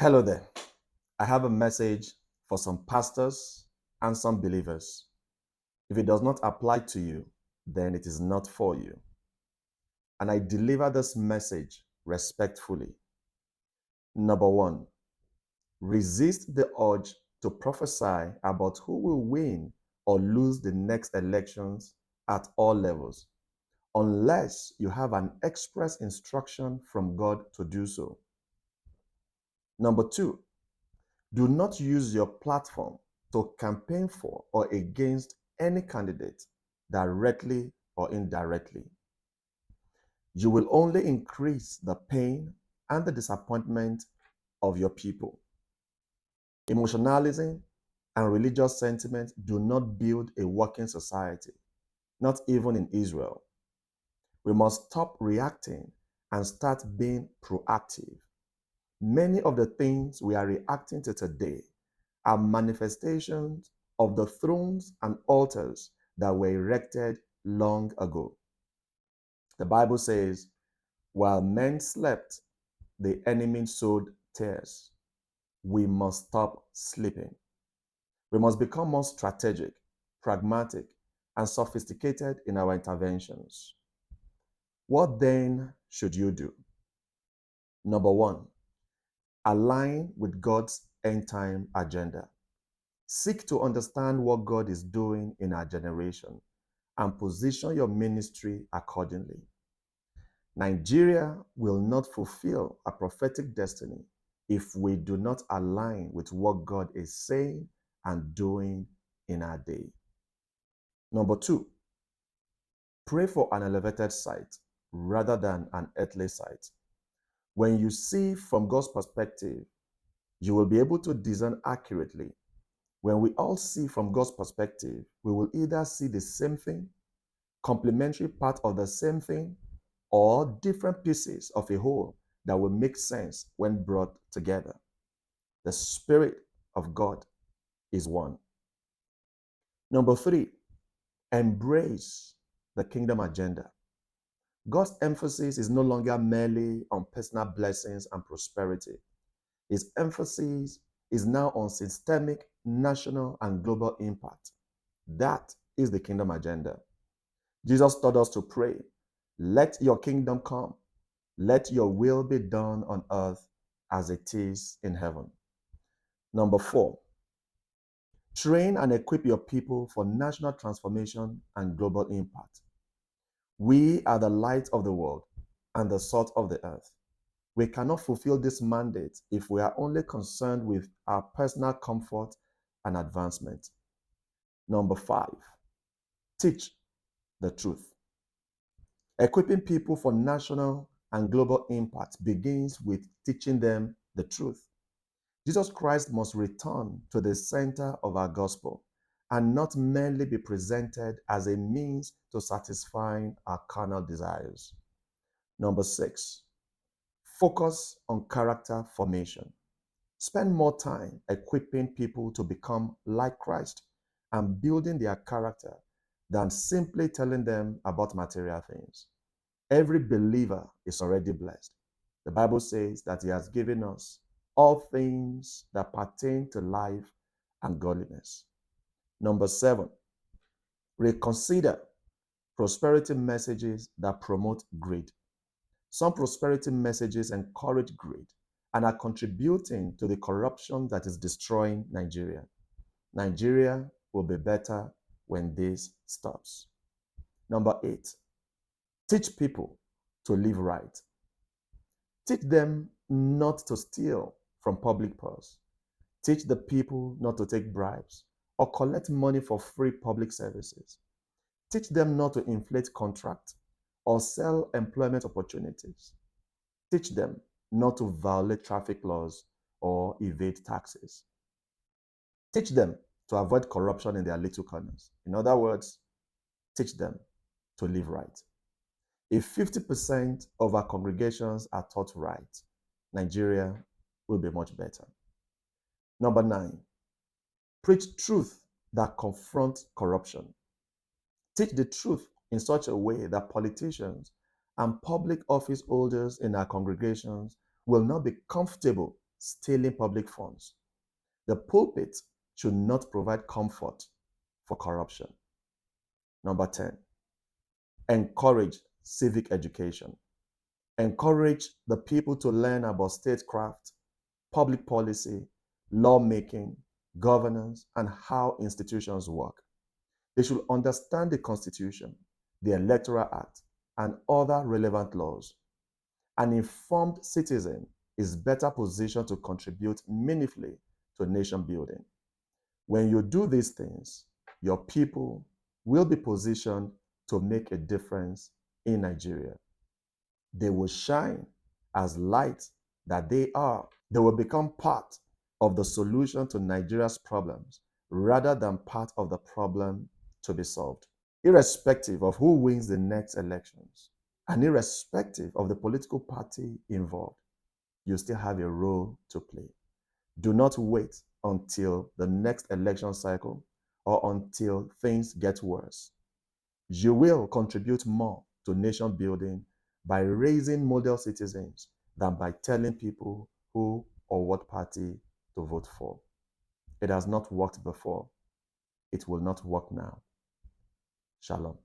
Hello there. I have a message for some pastors and some believers. If it does not apply to you, then it is not for you. And I deliver this message respectfully. Number one, resist the urge to prophesy about who will win or lose the next elections at all levels, unless you have an express instruction from God to do so. Number two, do not use your platform to campaign for or against any candidate directly or indirectly. You will only increase the pain and the disappointment of your people. Emotionalism and religious sentiment do not build a working society, not even in Israel. We must stop reacting and start being proactive. Many of the things we are reacting to today are manifestations of the thrones and altars that were erected long ago. The Bible says, while men slept, the enemy sowed tares. We must stop sleeping. We must become more strategic, pragmatic, and sophisticated in our interventions. What then should you do? Number one, align with God's end time agenda. Seek to understand what God is doing in our generation and position your ministry accordingly. Nigeria will not fulfill a prophetic destiny if we do not align with what God is saying and doing in our day. Number two, pray for an elevated sight rather than an earthly sight. When you see from God's perspective, you will be able to discern accurately. When we all see from God's perspective, we will either see the same thing, complementary part of the same thing, or different pieces of a whole that will make sense when brought together. The Spirit of God is one. Number three, embrace the kingdom agenda. God's emphasis is no longer merely on personal blessings and prosperity. His emphasis is now on systemic, national, and global impact. That is the kingdom agenda. Jesus taught us to pray, let your kingdom come. Let your will be done on earth as it is in heaven. Number four, train and equip your people for national transformation and global impact. We are the light of the world and the salt of the earth. We cannot fulfill this mandate if we are only concerned with our personal comfort and advancement. Number five, teach the truth. Equipping people for national and global impact begins with teaching them the truth. Jesus Christ must return to the center of our gospel and not merely be presented as a means to satisfying our carnal desires. Number six, focus on character formation. Spend more time equipping people to become like Christ and building their character than simply telling them about material things. Every believer is already blessed. The Bible says that He has given us all things that pertain to life and godliness. Number seven, reconsider prosperity messages that promote greed. Some prosperity messages encourage greed and are contributing to the corruption that is destroying Nigeria. Nigeria will be better when this stops. Number eight, teach people to live right. Teach them not to steal from public purse. Teach the people not to take bribes or collect money for free public services. Teach them not to inflate contracts or sell employment opportunities. Teach them not to violate traffic laws or evade taxes. Teach them to avoid corruption in their little corners. In other words, teach them to live right. If 50% of our congregations are taught right, Nigeria will be much better. Number nine, preach truth that confronts corruption. Teach the truth in such a way that politicians and public office holders in our congregations will not be comfortable stealing public funds. The pulpit should not provide comfort for corruption. Number 10, encourage civic education. Encourage the people to learn about statecraft, public policy, lawmaking, governance, and how institutions work. They should understand the Constitution, the Electoral Act, and other relevant laws. An informed citizen is better positioned to contribute meaningfully to nation building. When you do these things, your people will be positioned to make a difference in Nigeria. They will shine as lights that they are. They will become part of the solution to Nigeria's problems rather than part of the problem to be solved. Irrespective of who wins the next elections and irrespective of the political party involved, you still have a role to play. Do not wait until the next election cycle or until things get worse. You will contribute more to nation building by raising model citizens than by telling people who or what party to vote for. It has not worked before. It will not work now. Shalom.